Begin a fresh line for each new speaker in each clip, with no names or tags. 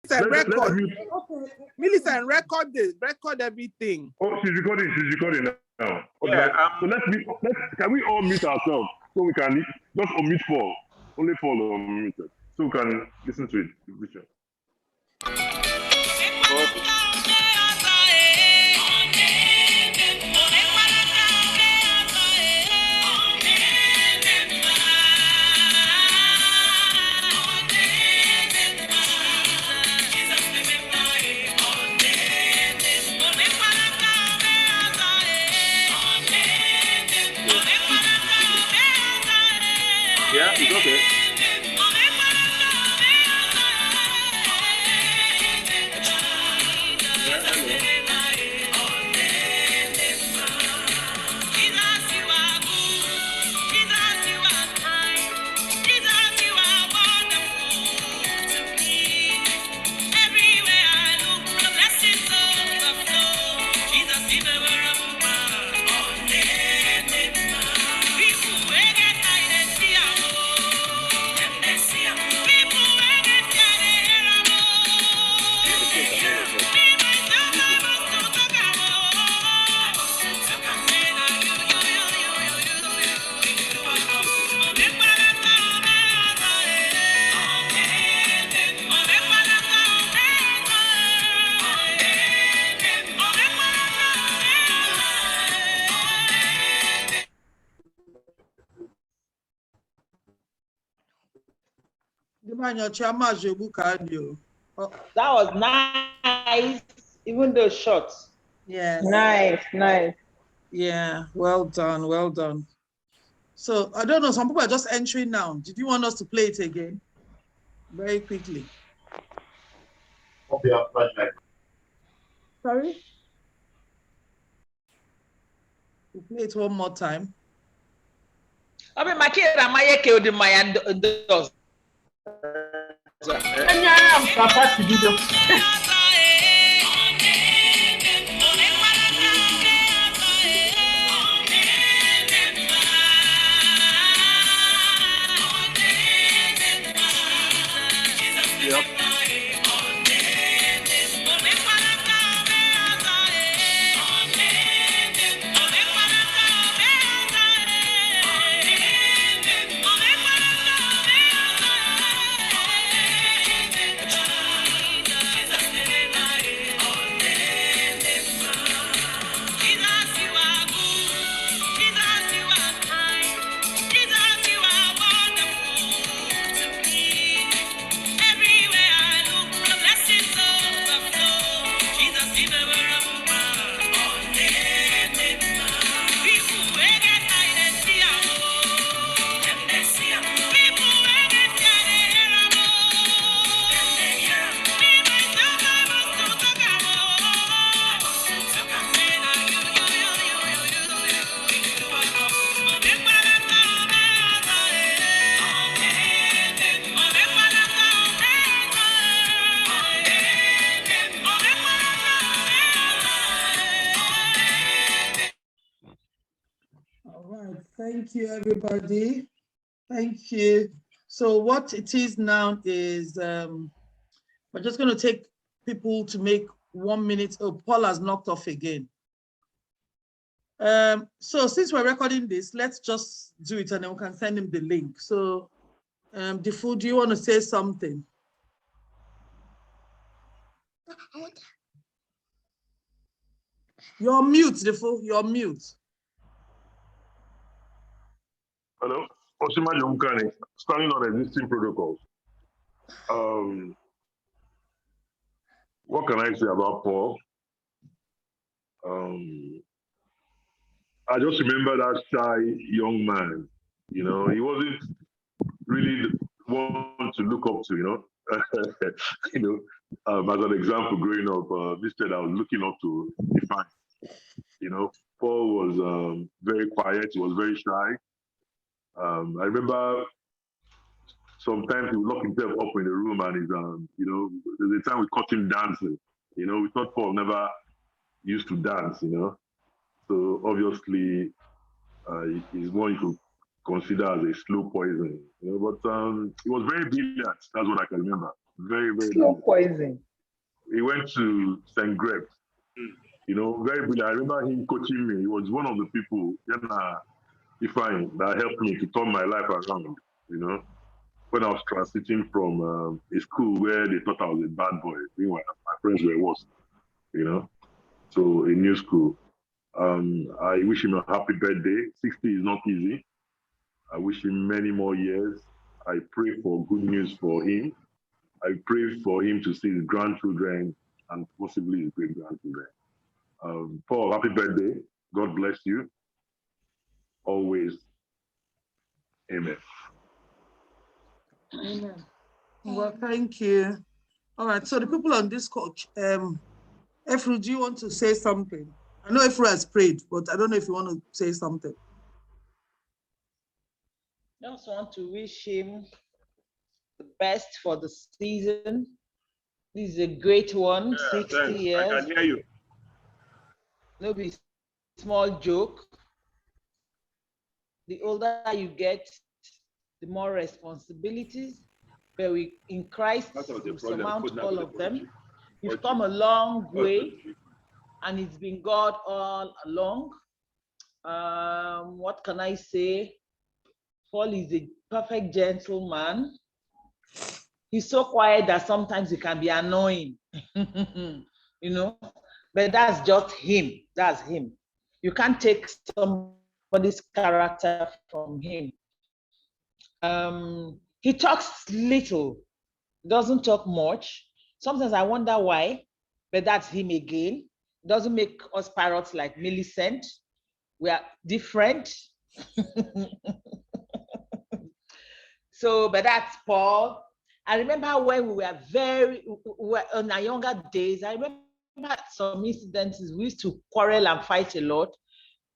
said record.
Mute.
Okay. Millie said record this, record everything.
Oh, she's recording now. Okay.
Yeah,
So can we all mute ourselves so we can just omit four, only four unmuted, so we can listen to it.
yeah, it's okay.
That was nice, even though short.
Yes.
Nice.
Yeah, well done, well done. So I don't know, some people are just entering now. Did you want us to play it again? Very quickly. Sorry? We'll play it one more time.
I mean, my kid and my kid in my doors.
Thank you, everybody. Thank you. So what it is now is we're just going to take people to make 1 minute. Oh, Paul has knocked off again. So since we're recording this, let's just do it and then we can send him the link. So Defu, do you want to say something? You're mute, Defu, you're mute.
Hello, Osima Yomkani, standing on existing protocols. What can I say about Paul? I just remember that shy young man. You know, he wasn't really the one to look up to. You know, as an example, growing up, instead I was looking up to Define. You know, Paul was very quiet. He was very shy. I remember sometimes he would lock himself up in the room and he's, you know, there's a time we caught him dancing. You know, we thought Paul never used to dance, you know. So obviously, he's one you could consider as a slow poison, you know. But he was very brilliant. That's what I can remember. Very, very
Slow
good.
poison.
He went to St. Greg. You know, very brilliant. I remember him coaching me. He was one of the people, that helped me to turn my life around. You know, when I was transiting from a school where they thought I was a bad boy, meanwhile my friends were worse. You know, so a new school. I wish him a happy birthday. 60 is not easy. I wish him many more years. I pray for good news for him. I pray for him to see his grandchildren and possibly his great grandchildren. Paul, happy birthday. God bless you. Always. Amen.
Amen. Well, thank you. All right. So the people on this coach, Efru, do you want to say something? I know Efru has prayed, but I don't know if you want to say something.
Just want to wish him the best for the season. This is a great one, 60 years.
I can hear you.
No be small joke. The older you get, the more responsibilities. But in Christ, we surmount all of them. You've come a long way, and it's been God all along. What can I say? Paul is a perfect gentleman. He's so quiet that sometimes he can be annoying, you know, but that's just him. That's him. You can't take somebody's character from him. He talks little, doesn't talk much. Sometimes I wonder why, but that's him again. Doesn't make us parrots like Millicent. We are different. So, but that's Paul. I remember when we were in our younger days, I remember some incidents, we used to quarrel and fight a lot.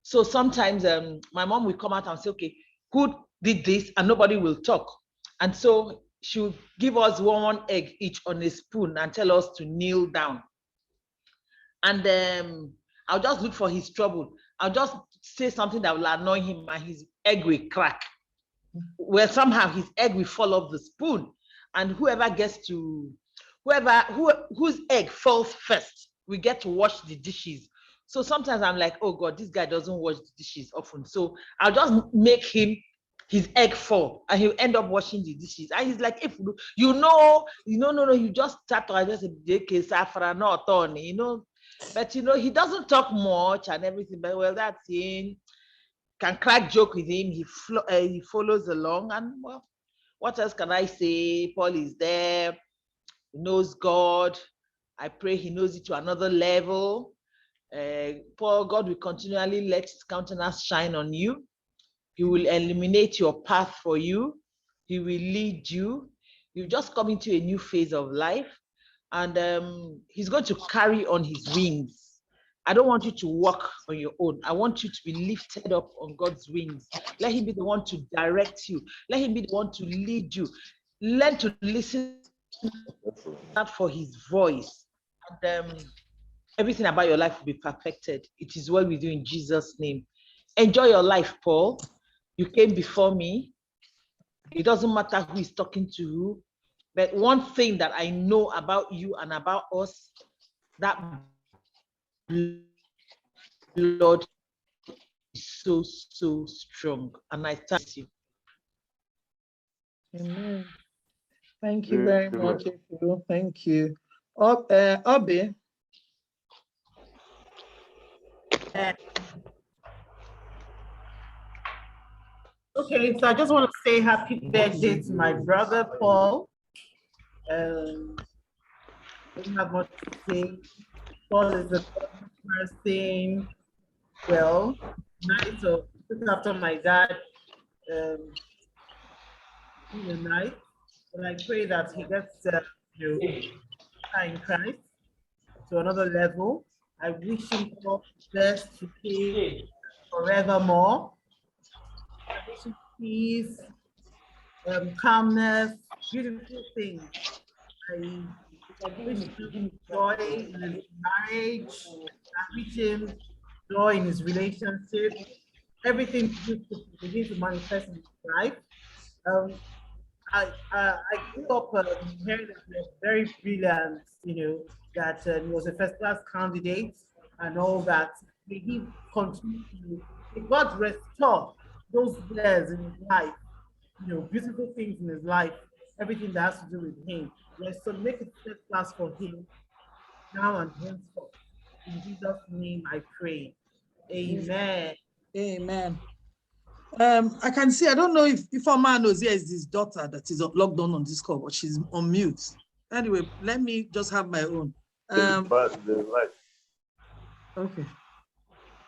So sometimes my mom would come out and say, okay, who did this? And nobody will talk. And so she would give us one egg each on a spoon and tell us to kneel down. And I'll just look for his trouble. I'll just say something that will annoy him and his egg will crack. Well, somehow his egg will fall off the spoon. And whose egg falls first, we get to wash the dishes. So sometimes I'm like, oh God, this guy doesn't wash the dishes often. So I'll just make his egg fall and he'll end up washing the dishes. And he's like, if no, you just start to just you know, but he doesn't talk much and everything, but well, that's him. Can crack joke with him, he follows along, and well, what else can I say? Paul is there, he knows God. I pray he knows it to another level. Paul, God will continually let his countenance shine on you. He will eliminate your path for you. He will lead you. You just come into a new phase of life, and he's going to carry on his wings. I don't want you to walk on your own. I want you to be lifted up on God's wings. Let him be the one to direct you. Let him be the one to lead you. Learn to listen out for his voice. And everything about your life will be perfected. It is well with you in Jesus' name. Enjoy your life, Paul. You came before me. It doesn't matter who is talking to you. But one thing that I know about you and about us, that Lord is so strong, and I thank you.
Amen. Thank you very much, Efru. Thank you. Obi.
Okay, so I just want to say happy birthday to my brother Paul. I don't have much to say. Paul is a person. Well, nice to look after my dad in the night, and I pray that he gets in Christ to another level. I wish him all the best to be forevermore. I wish him peace, calmness, beautiful things. I wish him joy in his marriage. I wish him joy in his relationship. Everything to begin to manifest in his life. I grew up hearing that he was very brilliant, that he was a first class candidate and all that. May he continue to, may God restore those years in his life, beautiful things in his life, everything that has to do with him. So make it first class for him now and henceforth. In Jesus' name I pray. Amen.
Amen. I can see, I don't know if our man knows, here is his daughter that is locked on this call, but she's on mute. Anyway, let me just have my own. Okay.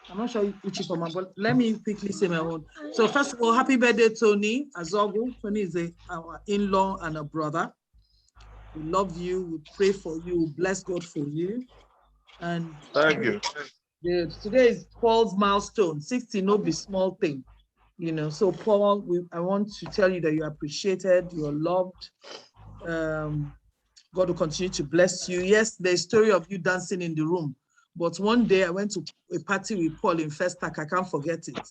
I'm not sure which is Ifoma, but let me quickly say my own. So first of all, happy birthday, Tony Azogu. Tony is our in-law and a brother. We love you. We pray for you. We bless God for you. And
Thank you.
Today is Paul's milestone. 60, no be small thing. So Paul, I want to tell you that you're appreciated, you're loved. God will continue to bless you. Yes, there's a story of you dancing in the room, but one day I went to a party with Paul in Festac. I can't forget it.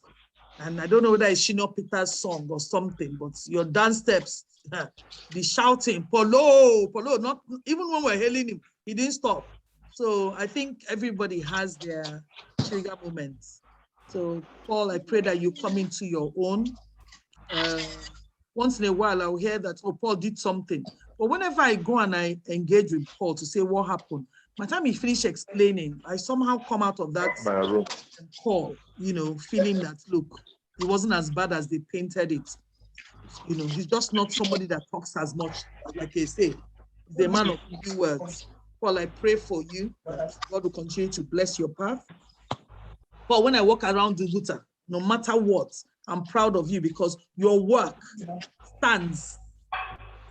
And I don't know whether it's Shino Peter's song or something, but your dance steps, the shouting, Polo, not even when we're hailing him, he didn't stop. So I think everybody has their trigger moments. So Paul, I pray that you come into your own. Once in a while, I'll hear that, oh, Paul did something. But whenever I go and I engage with Paul to say what happened, by the time he finished explaining, I somehow come out of that call, feeling that, look, it wasn't as bad as they painted it. He's just not somebody that talks as much, like I say. He's a man of few words. Paul, I pray for you that God will continue to bless your path. But when I walk around Uguta, no matter what, I'm proud of you because your work stands.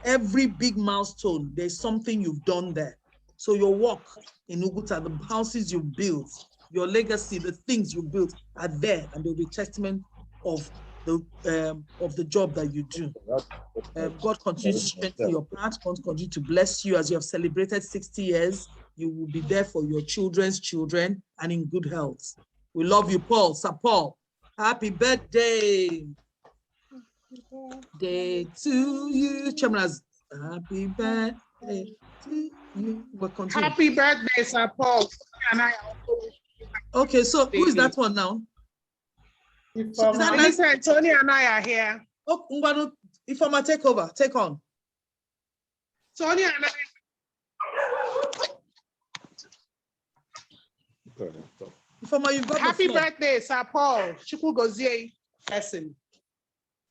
Every big milestone, there's something you've done there. So your work in Uguta, the houses you built, your legacy, the things you built are there, and they'll be testament of the job that you do. God continues to strengthen your path. God continue to bless you as you have celebrated 60 years. You will be there for your children's children and in good health. We love you, Paul. Sir Paul, happy birthday. Day to you. Chairman, happy birthday to you. We'll continue.
Happy birthday, Sir Paul. And I also
okay, so who is that one now?
So is that Minister Tony and I are here.
Oh, Mbano, Ifoma, take over. Take on.
Tony and I.
Ifoma, you've got
happy birthday, Sir Paul. Chukwugozie person.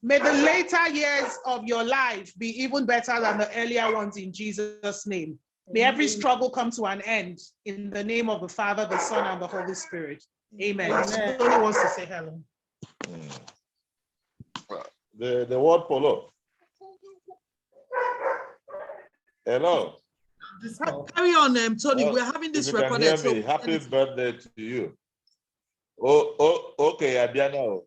May the later years of your life be even better than the earlier ones in Jesus' name. May every struggle come to an end in the name of the Father, the Son, and the Holy Spirit. Amen. Tony wants to say hello.
The word Polo. Hello.
Carry on, Tony. We're having this recorded.
Can hear me. Happy birthday to you. Okay, Abiano.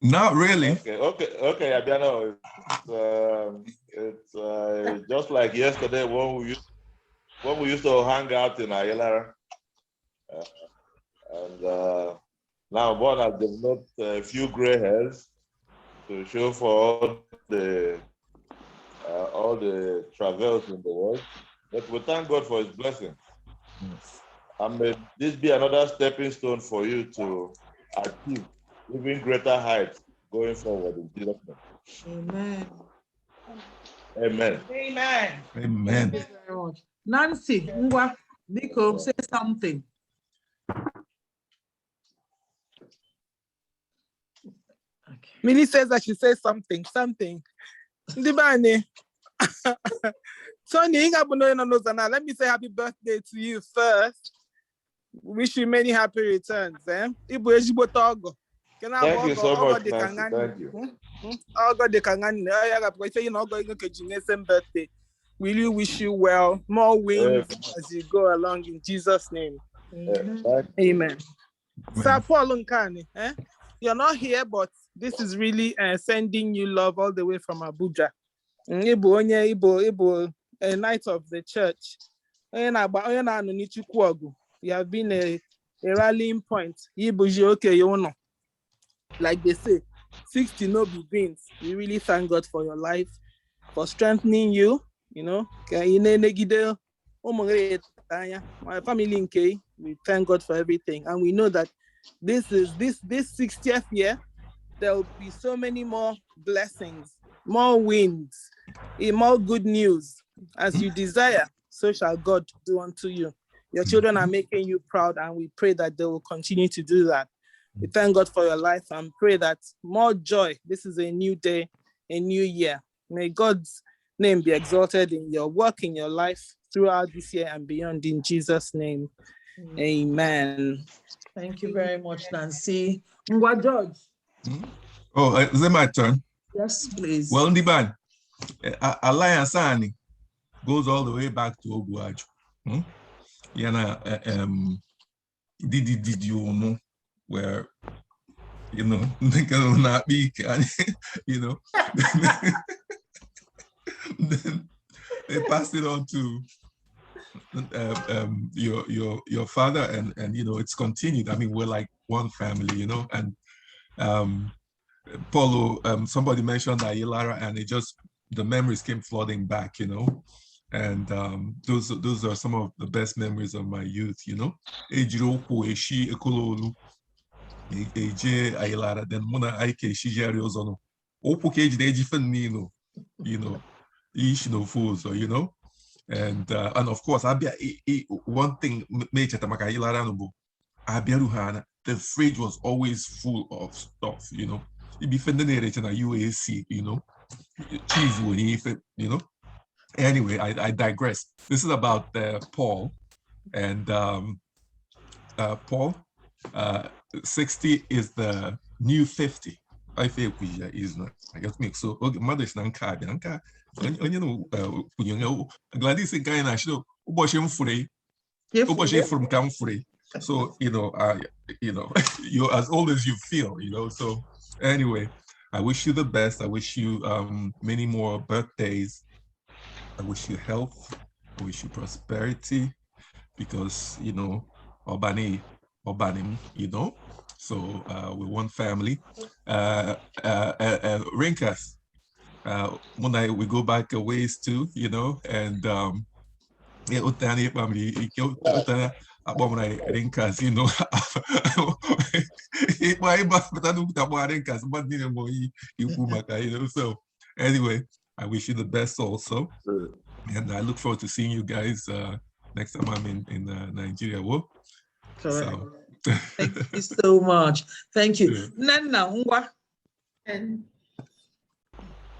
Not really.
Okay, Abiano. It's just like yesterday when we used to hang out in Ayala, and now one has developed a few gray hairs to show for all the travels in the world. But we thank God for His blessing. And may this be another stepping stone for you to achieve even greater heights going forward in Jesus' name.
Amen.
Amen.
Amen.
Amen.
Thank you very much. Nancy, Ngwa, Nico, say something.
Okay. Millie says that she says something. Ndibane. Tony, let me say happy birthday to you first. Wish you many happy returns.
Thank you so much, Nancy. Thank you.
Birthday. Will you wish you well, more wins as you go along in Jesus' name. Amen. Sir Paul Nkani, you're not here, but this is really sending you love all the way from Abuja. Ibo, a knight of the church. You have been a rallying point. Like they say, 60 no be beans. We really thank God for your life, for strengthening you. You know, my family in K, we thank God for everything. And we know that this 60th year, there will be so many more blessings, more wins, more good news. As you desire, so shall God do unto you. Your children are making you proud, and we pray that they will continue to do that. We thank God for your life and pray that more joy. This is a new day, a new year. May God's name be exalted in your work, in your life throughout this year and beyond, in Jesus' name. Amen.
Thank you very much, Nancy. Ngwa George.
Oh, is it my turn?
Yes, please.
Well, Ndiban, Alliance Ani goes all the way back to Oguaju. Did you know where, you know, not be, you know, then they passed it on to your father, and you know, it's continued. I mean, we're like one family, you know, and Paulo, somebody mentioned Ayilara, and it just, the memories came flooding back, you know, and those are some of the best memories of my youth, you know. Ejiroko eshi ekololu eje Ayilara, then muna aike shijari ozono opu keji eji fenino, you know, ish no fools, you know. And of course, one thing major tamaka Ayilara no Abia Ruhana, the fridge was always full of stuff, you know. It'd be fending na UAC, you know, cheese, you know. Anyway, I digress. This is about Paul, and Paul, 60 is the new 50. I feel is not. I guess me so. Okay, mother's nanka. You know, Gladys and Guy National. Ubashim free. Ubashim from Camfrey. So, you know, you're as old as you feel, you know. So anyway, I wish you the best. I wish you many more birthdays. I wish you health. I wish you prosperity, because, you know, Obanim, you know. So we're one family. Rinkas, we go back a ways too, you know, and yeah, Utani family, Rinkas, you know. You know, so anyway, I wish you the best also, and I look forward to seeing you guys next time I'm in Nigeria. Whoa.
Correct.
So.
Thank you so much. Thank you. Yeah. Nana Ngwa.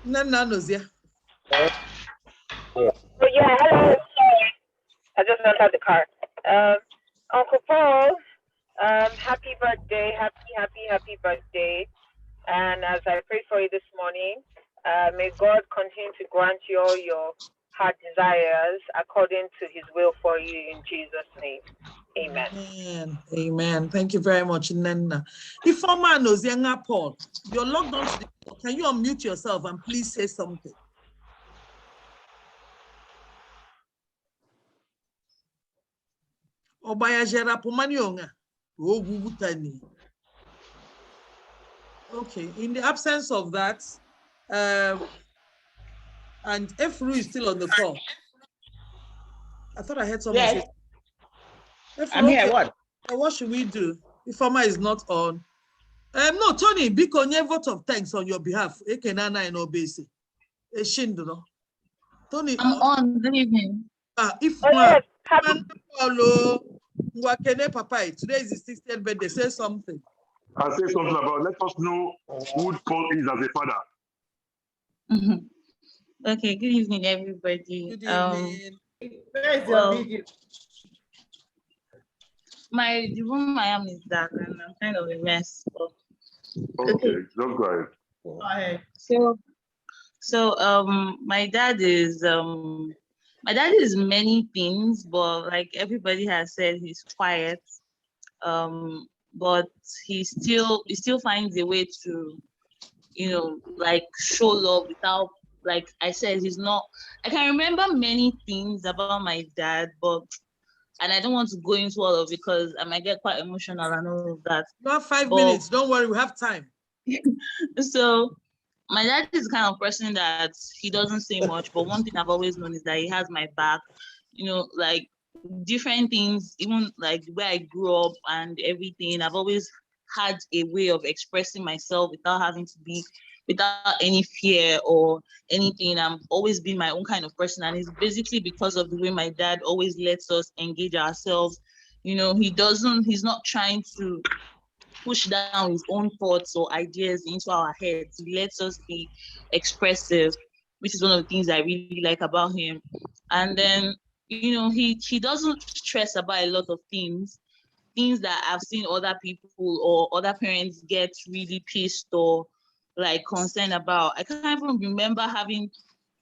Nana Nozia.
Oh yeah, hello. Sorry, I just got out the car. Uncle Paul, happy birthday, happy birthday. And as I prayed for you this morning, may God continue to grant you all your heart desires according to his will for you in Jesus' name. Amen.
Amen. Amen. Thank you very much, Nana. If a man knows younger Paul, you're logged on to the, can you unmute yourself and please say something? Okay, in the absence of that, and if Ru is still on the call, I thought I heard someone say.
I'm here. What?
What should we do if Oma is not on? No, Tony, because you vote of thanks on your behalf. Tony,
I'm on. Good evening.
If Papa, today is his 60th birthday. Say something.
I'll say something about, let us know who Paul is as a father.
Okay, good evening, everybody.
Good evening.
Where is your video?
The room I am is dark and I'm kind of a mess. So.
Okay, don't go ahead.
Go ahead.
So my dad is many things, but like everybody has said, he's quiet. But he still finds a way to, you know, like show love without, like I said, he's not. I can remember many things about my dad, and I don't want to go into all of it because I might get quite emotional and all of that.
You have 5 minutes. Don't worry, we have time.
So my dad is the kind of person that he doesn't say much, but one thing I've always known is that he has my back. Like different things, even like where I grew up and everything. I've always had a way of expressing myself without any fear or anything. I'm always been my own kind of person, and it's basically because of the way my dad always lets us engage ourselves. He's not trying to push down his own thoughts or ideas into our heads. He lets us be expressive, which is one of the things I really like about him. And then, he doesn't stress about a lot of things that I've seen other people or other parents get really pissed or like concerned about. I can't even remember having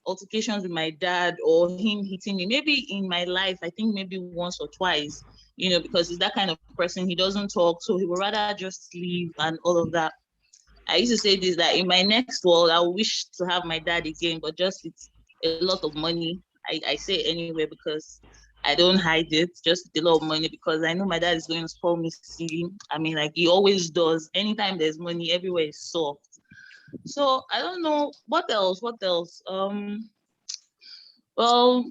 altercations with my dad or him hitting me. Maybe in my life, I think maybe once or twice, because he's that kind of person. He doesn't talk, so he would rather just leave and all of that. I used to say this, that in my next world, I wish to have my dad again, but just it's a lot of money. I say anyway because I don't hide it, just a lot of money, because I know my dad is going to spoil me silly. I mean, like he always does. Anytime there's money, everywhere is soft. So I don't know what else. Well,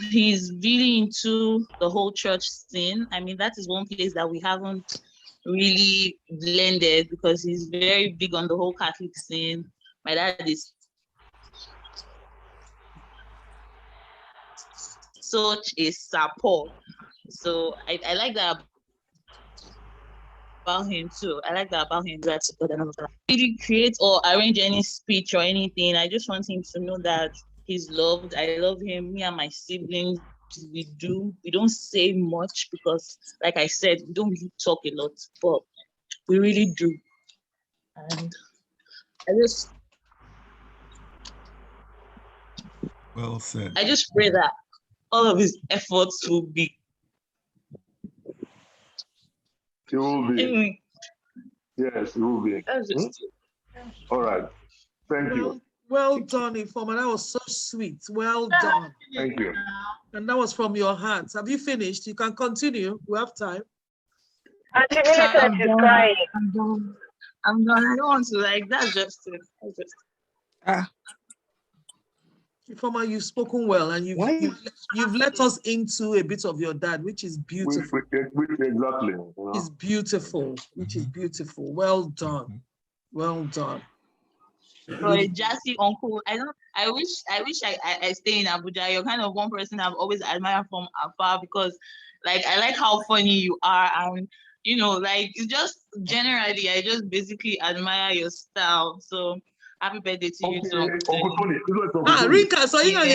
he's really into the whole church scene. I mean, that is one place that we haven't really blended because he's very big on the whole Catholic scene. My dad is such a support. So I like that about him too. I like that about him. That really create or arrange any speech or anything. I just want him to know that he's loved. I love him. Me and my siblings, we don't say much because, like I said, we don't really talk a lot, but we really do. And
Well said.
I just pray that all of his efforts will be.
It will be.
Anyway,
Yes, it will be. All right. Thank you.
Well done, Informer. That was so sweet. Well done.
Thank you.
And that was from your heart. Have you finished? You can continue. We have time.
Auntie Millie said she's crying.
I'm done. I don't want to, like, that's just it.
Informer, you've spoken well, and you've let us into a bit of your dad, which is beautiful.
Exactly.
It's beautiful, which is beautiful. Well done. Well done.
For a Jassy uncle, I wish I stay in Abuja. You're kind of one person I've always admired from afar because, like, I like how funny you are, and like, it's just generally, I just basically admire your style. So happy birthday to you too.
Rinkas, are you not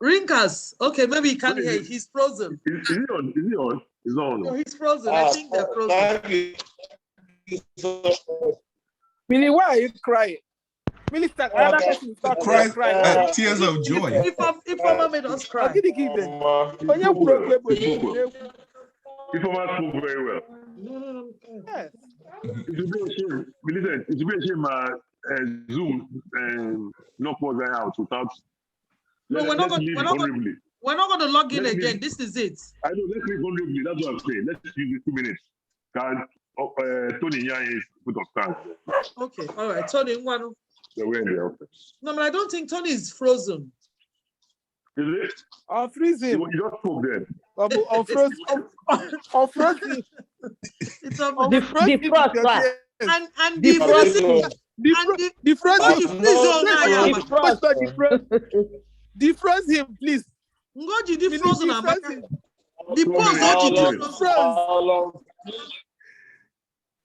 Rinkas. Okay, maybe he can't hear. He's frozen.
Is he on? Is he on? He's on.
No, he's frozen. I think they're frozen.
Millie, why are you crying? Millie,
crying. Tears of joy.
If Mama made us cry.
Informer spoke very well.
Yes.
It will be a shame. Listen, it will be a shame. Zoom knock us out without.
No, we're not going to log in again. This is it.
I know. Let's leave honorably. That's what I'm saying. Let's use 2 minutes. Tony Yang is put on stand.
Okay. All right. Tony, one.
We're in the office.
No, but I don't think Tony is frozen.
Is it?
I'll freeze him.
You just spoke then.
I'll freeze him.
It's
defrost.
And defrosting.
Defrost him, please.
Ngoji defrost him.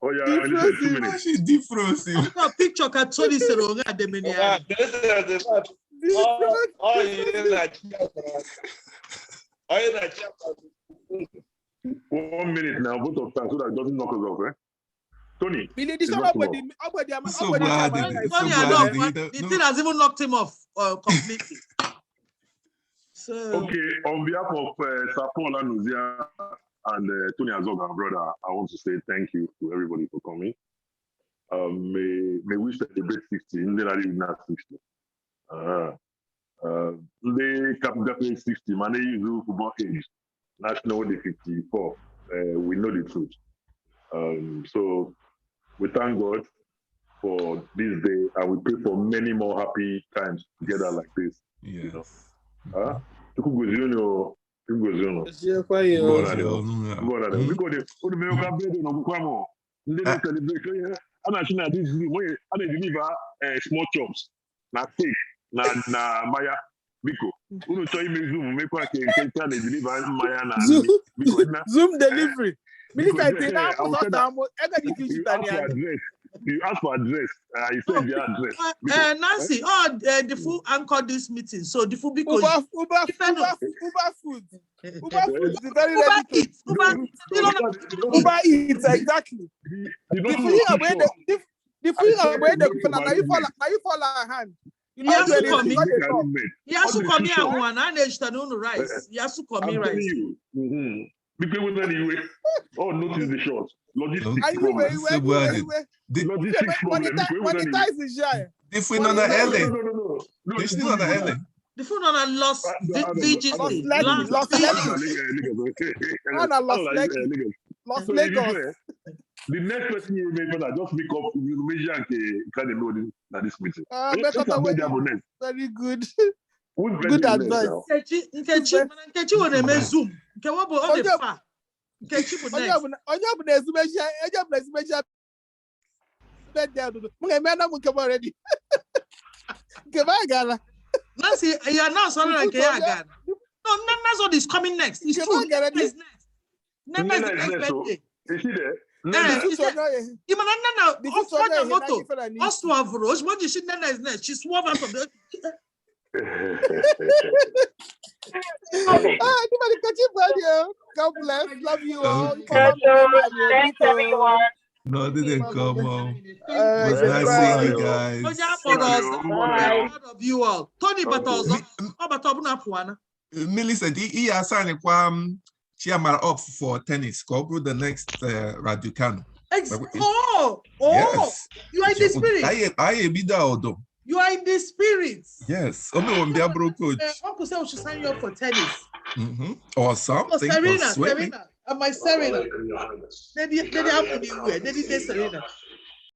Oh yeah, listen, 2 minutes.
She's defrosting.
A picture can Tony Seronga at the menu.
Are you not?
1 minute now, both of time, so that it doesn't knock us off, eh? Tony.
I'm so glad. The thing has even knocked him off completely. So. Okay,
on behalf of Sir Paul Anuzia and Tony Azoga, brother, I want to say thank you to everybody for coming. May we celebrate 60, in the not 60. They definitely 60, Money you football age, national day 54. We know the truth. So we thank God for this day, and we pray for many more happy times together like this.
Yes.
You know? Because small chops, na cake, na Maya, Biko. Unu cho ime Zoom, make one can deliver Maya na
Zoom delivery.
You ask for address. You send your address.
Nancy, the food anchored this meeting. So the food because
Uber food. Uber food is very ready to Uber Eats, exactly. The food away now you fall our hand. You know
Yasu come here one and rice. Yasu come here rice.
Because when anyway, notice the short. Logistics
problem. Monetize is shy.
The food on the Ellen. The food on the Ellen.
The food on a lost VGC.
Lost Lagos.
The next person you may just make up, you measure and kind of know this meeting.
Very good.
Good
advice.
Nkechi will name Zoom. Nkewabo all the far. Nkechi will next.
Already.
Nancy, you are now sorry like again. No, Nana's is coming next. It's true. Nana is next. Nana is next birthday.
Is she there?
Nana, she swerved out of the.
God bless. Love you all.
Thanks, everyone.
No, they didn't come on. It's nice seeing you guys.
Proud of you all. Tony Batozo.
Millie said he assigned she am up for tennis. Go over the next Raducano.
Yes. You are in the spirit. You are in the spirit.
Yes. Coach.
Uncle said we should sign you up for tennis.
Or something.
Serena. Am I Serena? They have anywhere. They did Serena.